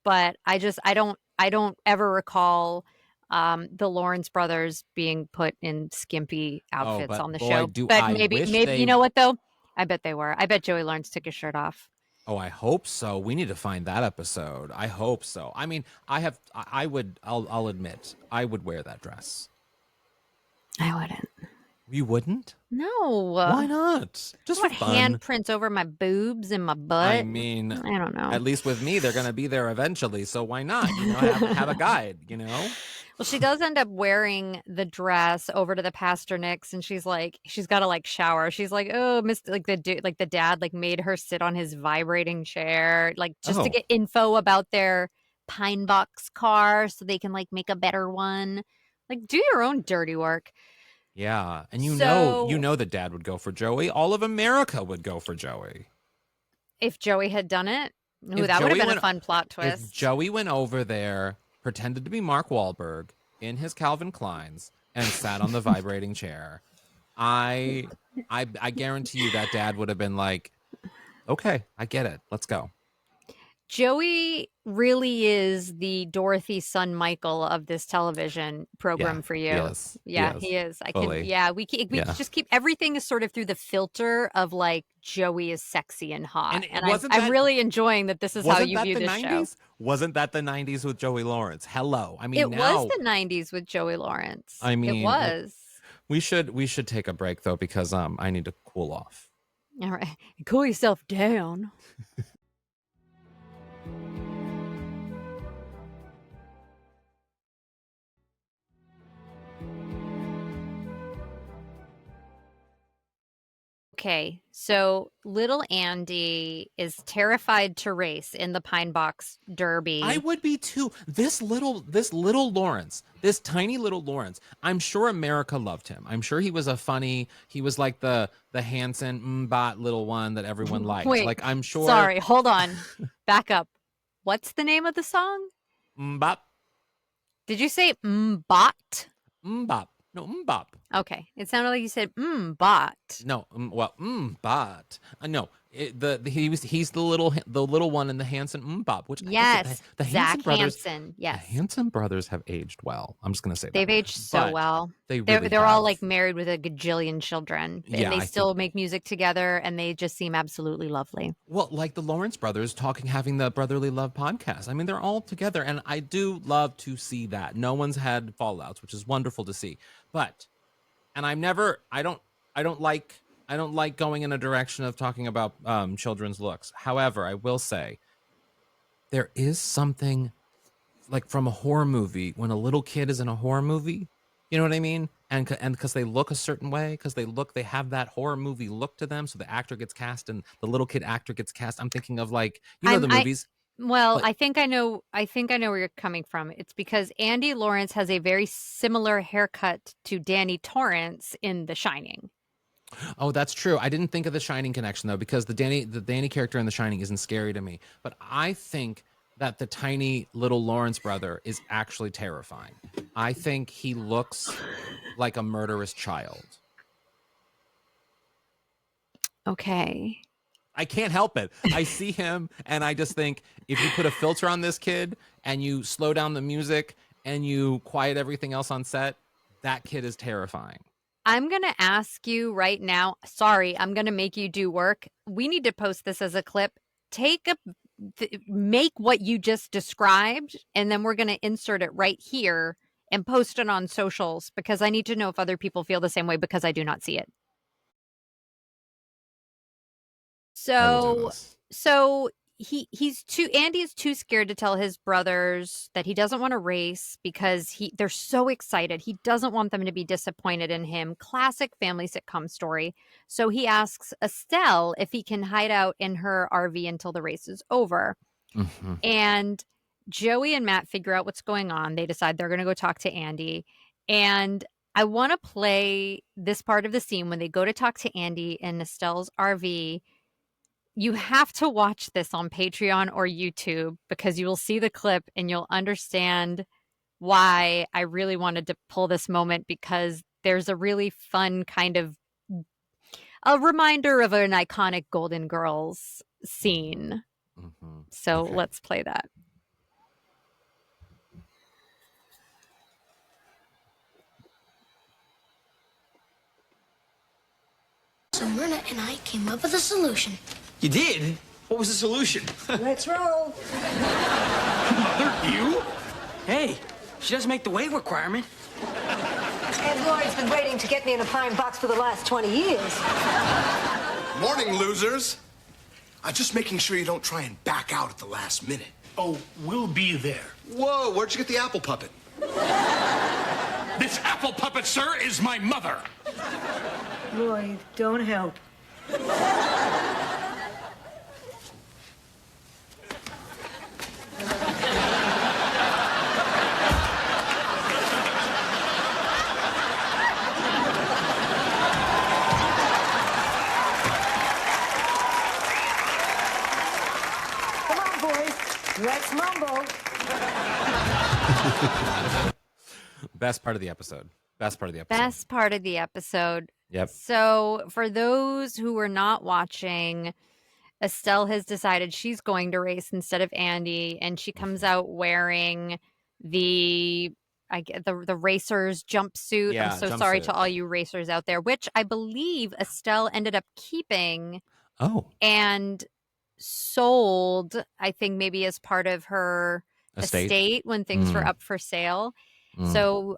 but I don't ever recall the Lawrence brothers being put in skimpy outfits but on the boy, show. do But I maybe wish you know what though? I bet they were. I bet Joey Lawrence took his shirt off. Oh, I hope so. We need to find that episode. I hope so. I mean, I'll admit, I would wear that dress. I wouldn't. You wouldn't? No. Why not? Just for What fun. handprints over my boobs and my butt? I mean, I don't know. At least with me, they're going to be there eventually. So why not? Have a guide, Well, she does end up wearing the dress over to the pastor Nick's, and she's got to like shower. She's like, oh, the dad like made her sit on his vibrating chair, like just to get info about their pine box car so they can like make a better one. Like, do your own dirty work. Yeah, and you So- know that Dad would go for Joey. All of America would go for Joey. If Joey had done it, that If would have Joey been a went- fun plot If twist. Joey went over there, pretended to be Mark Wahlberg in his Calvin Kleins, and sat on the vibrating chair, I guarantee you that Dad would have been like, okay, I get it. Let's go. Joey really is the Dorothy son Michael of this television program Yeah, for you. yes, Yeah, yes, he is. fully. We Yeah. just keep everything is sort of through the filter of like Joey is sexy and hot. And I'm really enjoying that this is how you view this show. 90s? Wasn't that the 90s with Joey Lawrence? Hello. I mean, It now, was the 90s with Joey Lawrence. I mean, it was. we should take a break though because I need to cool off. All right. Cool yourself down. Okay, so little Andy is terrified to race in the Pine Box Derby. I would be too. This little Lawrence, this tiny little Lawrence. I'm sure America loved him. I'm sure he was he was like the Hanson bot little one that everyone liked. Wait, like I'm sure. Sorry, hold on. Back up. What's the name of the song? Mbop. Did you say mbot? Mbop. No, mbop. Okay, it sounded like you said bot. No, bot. No, he's the little one in the Hanson Mbop, which Yes, the Zach Hanson brothers. Hansen. Yes, The Hanson brothers have aged well. I'm just gonna say they've that. aged so But well. They really They're all have. like married with a gajillion children, and Yeah, they I still make music together, and they just seem absolutely lovely. Well, like the Lawrence brothers having the Brotherly Love podcast. I mean, they're all together, and I do love to see that. No one's had fallouts, which is wonderful to see. But, and I don't like going in a direction of talking about children's looks. However, I will say there is something like from a horror movie when a little kid is in a horror movie. You know what I mean? And because they look a certain way, because they have that horror movie look to them. So the actor gets cast and the little kid actor gets cast. I'm thinking of like, the movies. Well, But- I think I know where you're coming from. It's because Andy Lawrence has a very similar haircut to Danny Torrance in The Shining. Oh, that's true. I didn't think of the Shining connection though, because the Danny character in The Shining isn't scary to me. But I think that the tiny little Lawrence brother is actually terrifying. I think he looks like a murderous child. Okay. I can't help it. I see him and I just think if you put a filter on this kid and you slow down the music and you quiet everything else on set, that kid is terrifying. I'm going to ask you right now. Sorry, I'm going to make you do work. We need to post this as a clip. Make what you just described, and then we're going to insert it right here and post it on socials because I need to know if other people feel the same way because I do not see it. So Andy's too scared to tell his brothers that he doesn't want to race because they're so excited. He doesn't want them to be disappointed in him. Classic family sitcom story. So he asks Estelle if he can hide out in her RV until the race is over. Mm-hmm. And Joey and Matt figure out what's going on. They decide they're going to go talk to Andy. And I want to play this part of the scene when they go to talk to Andy in Estelle's RV. You have to watch this on Patreon or YouTube because you will see the clip and you'll understand why I really wanted to pull this moment, because there's a really fun kind of a reminder of an iconic Golden Girls scene. Mm-hmm. So let's play that. So Myrna and I came up with a solution. You did? What was the solution? Let's roll. Mother, you? Hey, she doesn't make the weight requirement. Ed Lloyd's been waiting to get me in a pine box for the last 20 years. Morning, losers. Just making sure you don't try and back out at the last minute. Oh, we'll be there. Whoa, where'd you get the apple puppet? This apple puppet, sir, is my mother. Lloyd, don't help. Come on, boys. Let's mumble. Best part of the episode. Best part of the episode. Yep. So for those who were not watching, Estelle has decided she's going to race instead of Andy, and she comes out wearing the racer's jumpsuit. Yeah, I'm so sorry jumpsuit. to all you racers out there, which I believe Estelle ended up keeping and sold, I think maybe as part of her estate when things were up for sale. So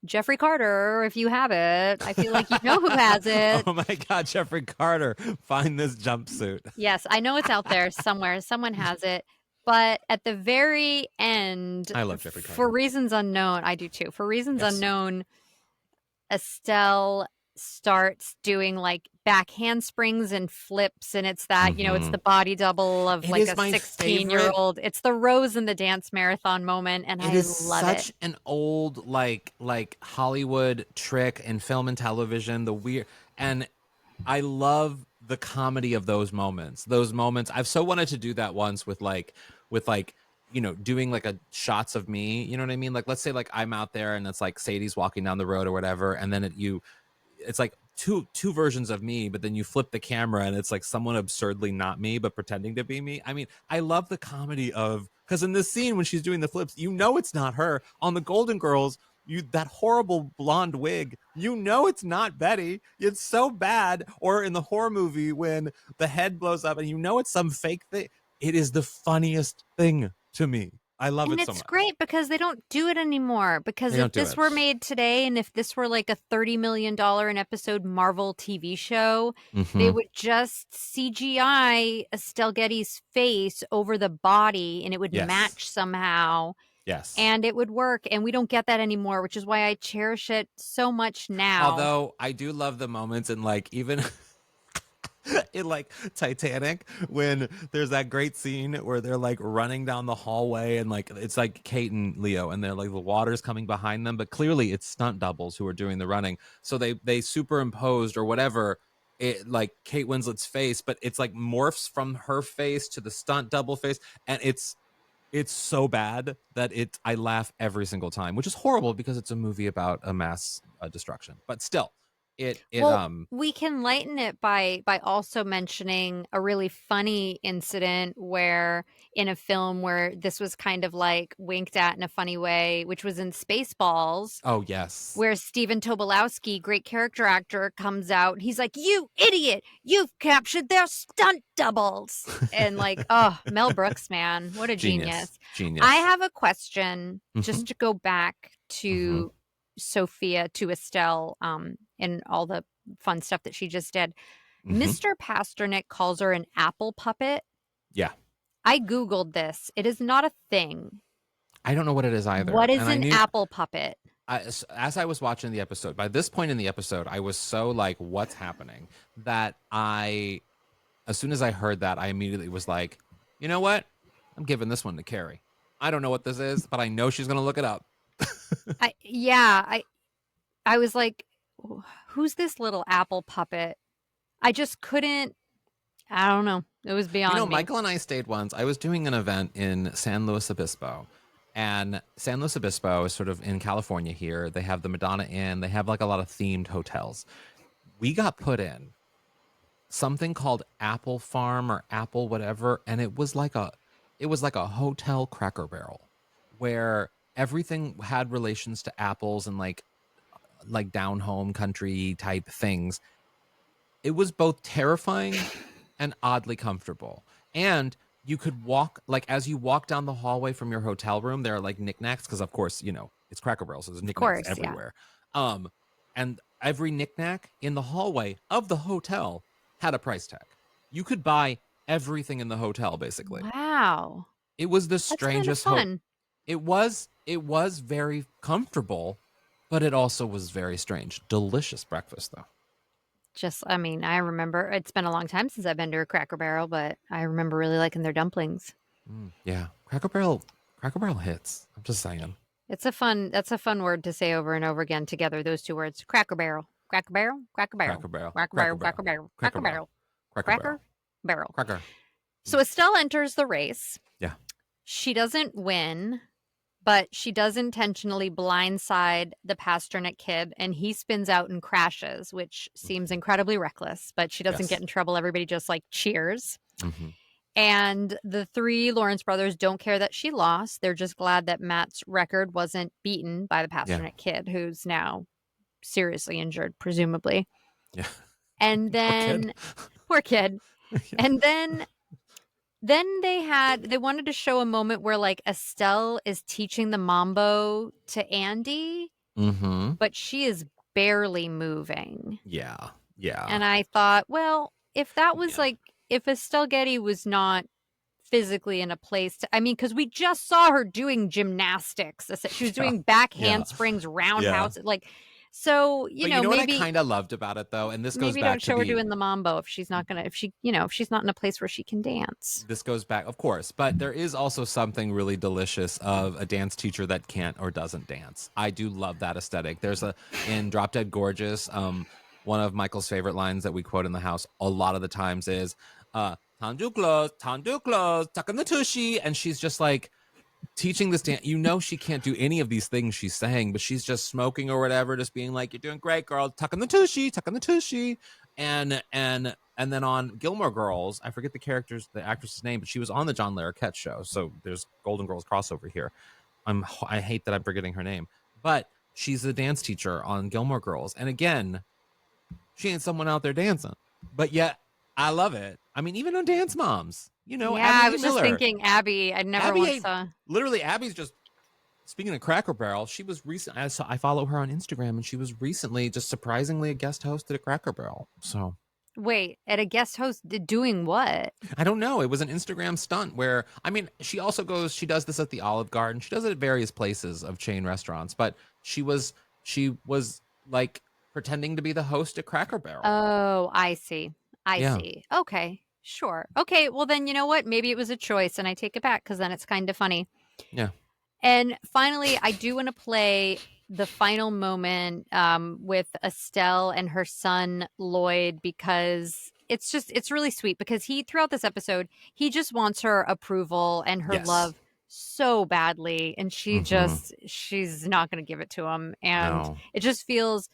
Jeffrey Carter, if you have it, I feel like you know who has it. Oh my God, Jeffrey Carter, find this jumpsuit. Yes, I know it's out there somewhere. Someone has it. But at the very end, I love Jeffrey Carter. For reasons unknown, I do too. For reasons unknown, Estelle starts doing like back handsprings and flips, and it's that, it's the body double of like a 16-year-old. It's the Rose in the Dance Marathon moment, and I love it. It is such an old like Hollywood trick in film and television, the weird, and I love the comedy of those moments. I've so wanted to do that once with doing like a shots of me, you know what I mean? Like, let's say like I'm out there and it's like Sadie's walking down the road or whatever, and then it's like two versions of me, but then you flip the camera and it's like someone absurdly not me but pretending to be me. I mean, I love the comedy of, because in this scene when she's doing the flips, it's not her. On the Golden Girls, that horrible blonde wig, it's not Betty. It's so bad. Or in the horror movie when the head blows up and it's some fake thing. It is the funniest thing to me. I love it so much. And it's great because they don't do it anymore. Because if this were made today, and if this were like a $30 million an episode Marvel TV show, they would just CGI Estelle Getty's face over the body, and it would match somehow. Yes. And it would work. And we don't get that anymore, which is why I cherish it so much now. Although I do love the moments in like even in like Titanic when there's that great scene where they're like running down the hallway and like it's like Kate and Leo and they're like the water's coming behind them, but clearly it's stunt doubles who are doing the running. So they superimposed or whatever it like Kate Winslet's face, but it's like morphs from her face to the stunt double face, and it's so bad that I laugh every single time, which is horrible because it's a movie about a mass destruction. But still, We can lighten it by also mentioning a really funny incident where in a film where this was kind of like winked at in a funny way, which was in Spaceballs. Oh, yes. Where Stephen Tobolowsky, great character actor, comes out and he's like, "You idiot, you've captured their stunt doubles." And like, oh, Mel Brooks, man, what a genius. I have a question just to go back to Sophia, to Estelle, and all the fun stuff that she just did. Mr. Pasternak calls her an apple puppet. Yeah. I Googled this. It is not a thing. I don't know what it is either. What is an apple puppet? As I was watching the episode, by this point in the episode, I was so like, what's happening? That as soon as I heard that, I immediately was like, you know what? I'm giving this one to Kerri. I don't know what this is, but I know she's going to look it up. I was like, who's this little apple puppet? I just couldn't. I don't know. It was beyond me. Michael and I stayed once. I was doing an event in San Luis Obispo. And San Luis Obispo is sort of in California here. They have the Madonna Inn. They have like a lot of themed hotels. We got put in something called Apple Farm or Apple whatever. And it was like a hotel Cracker Barrel where everything had relations to apples and like down home country type things. It was both terrifying and oddly comfortable. And you could walk, like as you walk down the hallway from your hotel room, there are like knickknacks because of course, it's Cracker Barrel, so there's knickknacks everywhere. Yeah. And every knickknack in the hallway of the hotel had a price tag. You could buy everything in the hotel basically. Wow. It was the strangest fun. It was very comfortable, but it also was very strange. Delicious breakfast though. I remember it's been a long time since I've been to a Cracker Barrel, but I remember really liking their dumplings. Yeah. Cracker Barrel hits. I'm just saying. That's a fun word to say over and over again together, those two words. Cracker Barrel. Cracker Barrel. Cracker Barrel. Cracker Barrel. Cracker Barrel. Cracker Barrel. Cracker Barrel. Cracker Barrel. Cracker. So Estelle enters the race. Yeah. She doesn't win, but she does intentionally blindside the Pasternak kid, and he spins out and crashes, which seems incredibly reckless, but she doesn't get in trouble. Everybody just like cheers. And the three Lawrence brothers don't care that she lost. They're just glad that Matt's record wasn't beaten by the Pasternak kid, who's now seriously injured, presumably. Yeah. And then, poor kid. And then they wanted to show a moment where like Estelle is teaching the mambo to Andy, but she is barely moving. Yeah. And I thought, well, if that was if Estelle Getty was not physically in a place to, because we just saw her doing gymnastics. She was doing back handsprings, roundhouse, So, you know maybe what I kind of loved about it though, and this goes maybe back don't show her doing the mambo if she's not if she's not in a place where she can dance. This goes back, of course, but there is also something really delicious of a dance teacher that can't or doesn't dance. I do love that aesthetic. There's in Drop Dead Gorgeous, one of Michael's favorite lines that we quote in the house a lot of the times is, "Tandu close, tuck in the tushy," and she's just like teaching this dance. She can't do any of these things she's saying, but she's just smoking or whatever, just being like, "You're doing great, girl. Tuck in the tushy." And then on Gilmore Girls, I forget the actress's name, but she was on the John Larroquette show. So there's Golden Girls crossover here. I hate that I'm forgetting her name, but she's a dance teacher on Gilmore Girls. And again, she ain't someone out there dancing, but yet I love it. Even on Dance Moms. Yeah, Abby I was Miller. just thinking Abby. I never once saw. Literally, Abby's just, speaking of Cracker Barrel, she was recent. I follow her on Instagram, and she was recently just surprisingly a guest host at a Cracker Barrel. So wait, at a guest host doing what? I don't know. It was an Instagram stunt where she also she does this at the Olive Garden. She does it at various places of chain restaurants, but she was like pretending to be the host at Cracker Barrel. Oh, I see. I see. Okay. Sure. Okay. Well, then you know what? Maybe it was a choice, and I take it back because then it's kind of funny. Yeah. And finally, I do want to play the final moment with Estelle and her son Lloyd, because it's really sweet, because throughout this episode, he just wants her approval and her love so badly, and she's not going to give it to him, and it just feels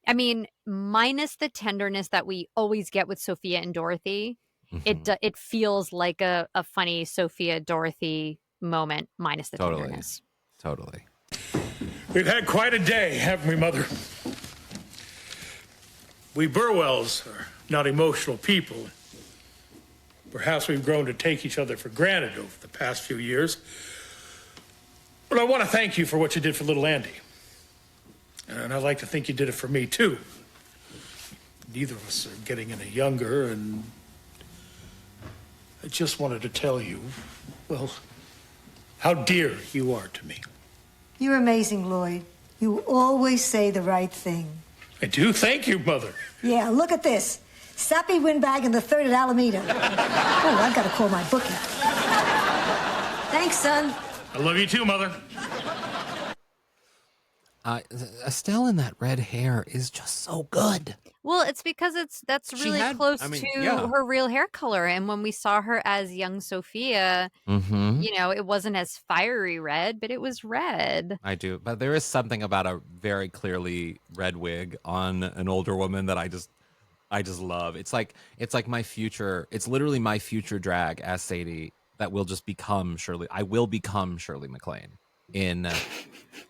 I mean, minus the tenderness that we always get with Sophia and Dorothy, it feels like a funny Sophia Dorothy moment, minus the tenderness. Totally. We've had quite a day, haven't we, Mother? We Burwells are not emotional people. Perhaps we've grown to take each other for granted over the past few years. But I want to thank you for what you did for little Andy. And I'd like to think you did it for me, too. Neither of us are getting any younger, and I just wanted to tell you, well, how dear you are to me. You're amazing, Lloyd. You always say the right thing. I do. Thank you, Mother. Yeah, look at this. Sappy windbag in the third at Alameda. Oh, I've got to call my bookie. Thanks, son. I love you too, Mother. Estelle in that red hair is just so good. Well, it's because that's really close to her real hair color. And when we saw her as young Sophia, it wasn't as fiery red, but it was red. I do. But there is something about a very clearly red wig on an older woman that I just love. It's like my future. It's literally my future drag as Sadie that will just become Shirley. I will become Shirley MacLaine in,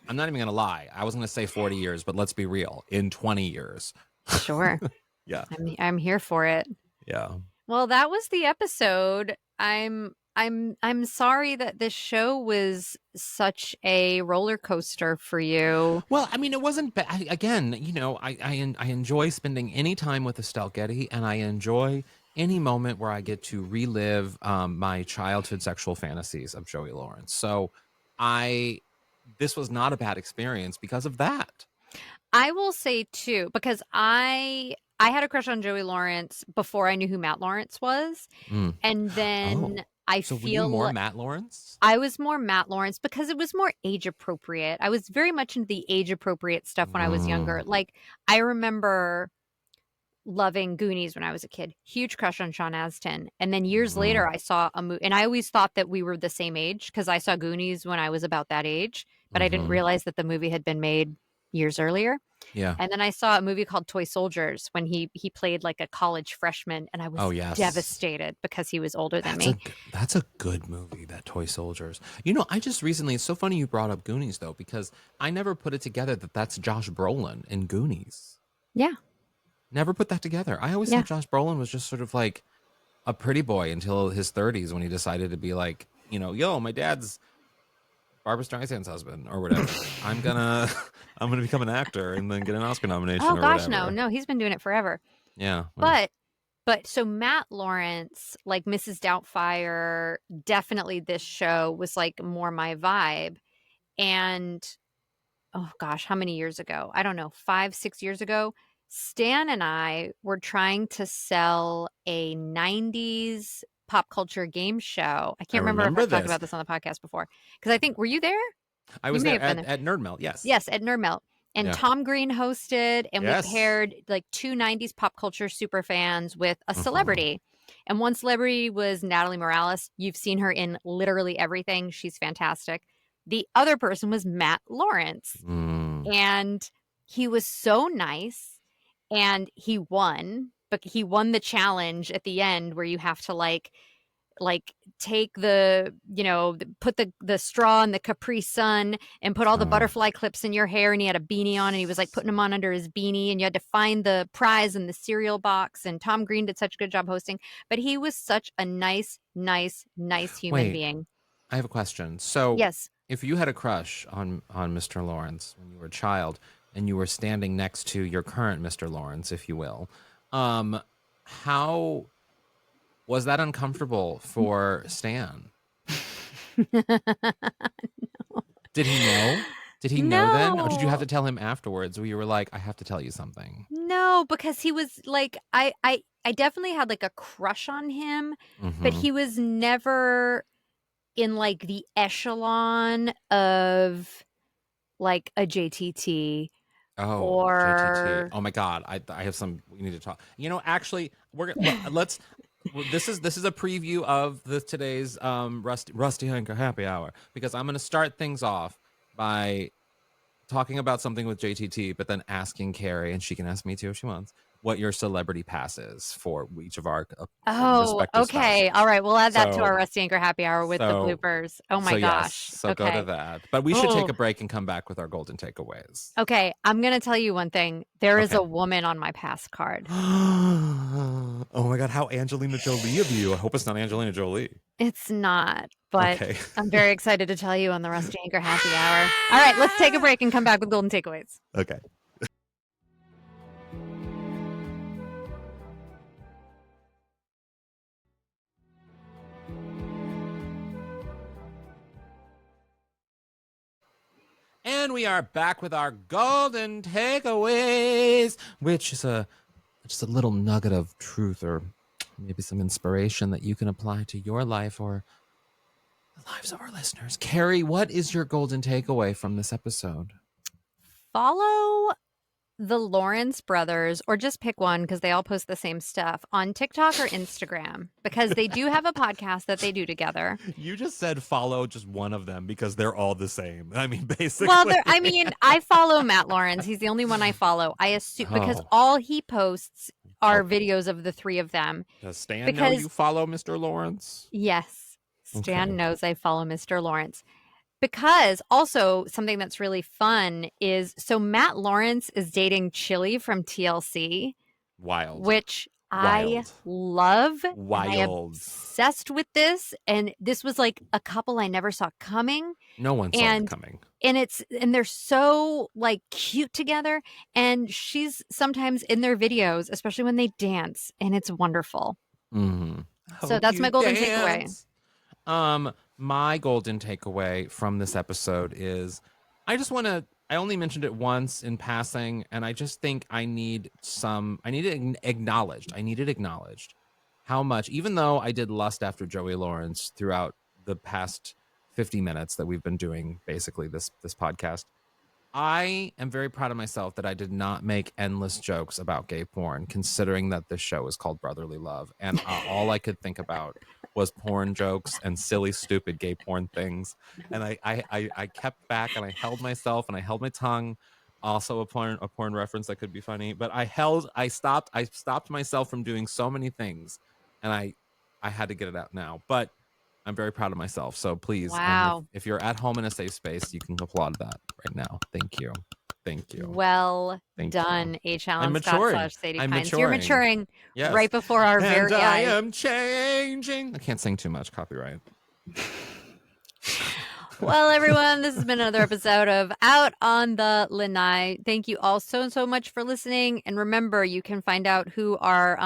I'm not even going to lie. I was going to say 40 years, but let's be real. In 20 years. Sure. Yeah. I'm here for it. Yeah. Well, that was the episode. I'm sorry that this show was such a roller coaster for you. Well, I mean, it wasn't bad. Again, I enjoy spending any time with Estelle Getty, and I enjoy any moment where I get to relive my childhood sexual fantasies of Joey Lawrence. So this was not a bad experience because of that. I will say too, because I had a crush on Joey Lawrence before I knew who Matt Lawrence was. And then I so feel were you more Matt Lawrence? I was more Matt Lawrence because it was more age appropriate. I was very much into the age appropriate stuff when I was younger. Like, I remember loving Goonies when I was a kid. Huge crush on Sean Astin. And then years later, I saw a movie, and I always thought that we were the same age because I saw Goonies when I was about that age, but I didn't realize that the movie had been made years earlier. Yeah. And then I saw a movie called Toy Soldiers when he played like a college freshman, and I was devastated because he was older than me. That's a good movie, that Toy Soldiers. I just recently, it's so funny you brought up Goonies though, because I never put it together that that's Josh Brolin in Goonies. Yeah. Never put that together. I always thought Josh Brolin was just sort of like a pretty boy until his 30s when he decided to be like, yo, my dad's Barbra Streisand's husband or whatever. I'm gonna become an actor and then get an Oscar nomination. Oh gosh, whatever. no, he's been doing it forever. Yeah. Well. But so Matt Lawrence, like Mrs. Doubtfire, definitely this show was like more my vibe. And oh gosh, how many years ago? I don't know, 5-6 years ago, Stan and I were trying to sell a 90s pop culture game show. I can't remember if I talked about this on the podcast before. Because I think, were you there? I was there at Nerd Melt, yes. Yes, at Nerd Melt. And Tom Green hosted, and we paired like two 90s pop culture super fans with a celebrity. And one celebrity was Natalie Morales. You've seen her in literally everything. She's fantastic. The other person was Matt Lawrence. And he was so nice. And he won, but he won the challenge at the end where you have to like take the, put the straw in the Capri Sun and put all the butterfly clips in your hair. And he had a beanie on, and he was like putting them on under his beanie, and you had to find the prize in the cereal box. And Tom Green did such a good job hosting, but he was such a nice human being. I have a question. So yes, if you had a crush on Mr. Lawrence when you were a child, and you were standing next to your current Mr. Lawrence, if you will, how was that uncomfortable for Stan? No. Did he know? Did he know then? Or did you have to tell him afterwards where you were like, I have to tell you something? No, because he was like, I definitely had like a crush on him, but he was never in like the echelon of like a JTT. JTT. Oh my God. I have some, we need to talk. Actually, let's, this is a preview of today's Rusty Hanker happy hour, because I'm going to start things off by talking about something with JTT, but then asking Kerri, and she can ask me too if she wants, what your celebrity pass is for each of our respective okay. spouses. All right. We'll add that to our Rusty Anchor happy hour with the bloopers. Oh my gosh. Yes, so go to that. But we should take a break and come back with our golden takeaways. Okay. I'm going to tell you one thing. There is a woman on my pass card. Oh my God. How Angelina Jolie of you. I hope it's not Angelina Jolie. It's not, but I'm very excited to tell you on the Rusty Anchor happy hour. All right. Let's take a break and come back with golden takeaways. Okay. And we are back with our golden takeaways, which is just a little nugget of truth or maybe some inspiration that you can apply to your life or the lives of our listeners. Kerri, what is your golden takeaway from this episode? Follow the Lawrence brothers, or just pick one because they all post the same stuff on TikTok or Instagram, because they do have a podcast that they do together. You just said follow just one of them because they're all the same. I mean, basically. Well, I follow Matt Lawrence. He's the only one I follow. I assume because all he posts are videos of the three of them. Does Stan know you follow Mr. Lawrence? Yes. Stan knows I follow Mr. Lawrence. Because also something that's really fun is, so Matt Lawrence is dating Chili from TLC. Wild. Which I love. Wild. I'm obsessed with this. And this was like a couple I never saw coming. No one saw it coming. And they're so like cute together. And she's sometimes in their videos, especially when they dance. And it's wonderful. Mm-hmm. So that's my golden takeaway. My golden takeaway from this episode is I only mentioned it once in passing, and I just think I need it acknowledged how much, even though I did lust after Joey Lawrence throughout the past 50 minutes that we've been doing basically this podcast, I am very proud of myself that I did not make endless jokes about gay porn, considering that this show is called Brotherly Love. And all I could think about was porn jokes and silly, stupid gay porn things. And I kept back and I held myself and I held my tongue. Also a porn reference that could be funny. But I stopped myself from doing so many things. And I had to get it out now. But I'm very proud of myself. So please, if you're at home in a safe space, you can applaud that right now. Thank you. Thank you. Well done, HAlanScott / Sadie Pines. You're maturing right before our very eyes. I am changing. I can't sing too much. Copyright. Well, everyone, this has been another episode of Out on the Lanai. Thank you all so much for listening. And remember, you can find out who our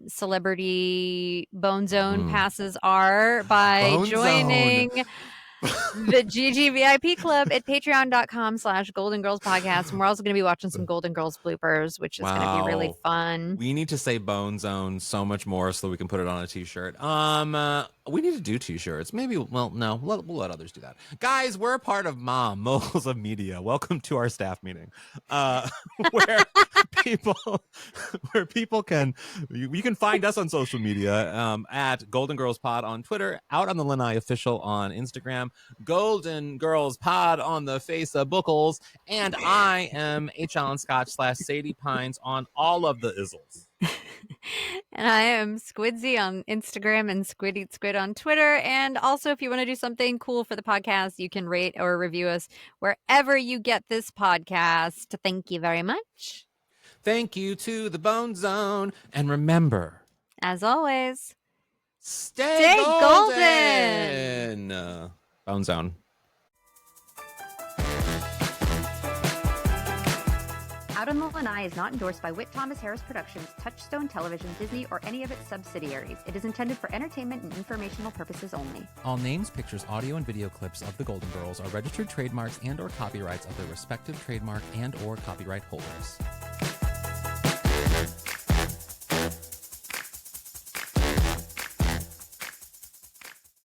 celebrity Bone Zone passes are by joining the GGVIP Club at patreon.com/Golden Girls Podcast. And we're also going to be watching some Golden Girls bloopers, which is going to be really fun. We need to say Bone Zone so much more so we can put it on a t-shirt. We need to do t-shirts. Maybe, we'll let others do that. Guys, we're a part of MOM, Moguls of Media. Welcome to our staff meeting. Where people can, you can find us on social media at Golden Girls Pod on Twitter, Out on the Lanai Official on Instagram, Golden Girls Pod on the Facebookles, and I am HAlanScott / Sadie Pines on all of the izzles. And I am Squidzy on Instagram and Squid Eat Squid on Twitter. And also, if you want to do something cool for the podcast, you can rate or review us wherever you get this podcast. Thank you very much. Thank you to the Bone Zone. And remember, as always, stay golden. Bone Zone. Out on the Lanai is not endorsed by Whit Thomas Harris Productions, Touchstone Television, Disney, or any of its subsidiaries. It is intended for entertainment and informational purposes only. All names, pictures, audio, and video clips of the Golden Girls are registered trademarks and/or copyrights of their respective trademark and/or copyright holders.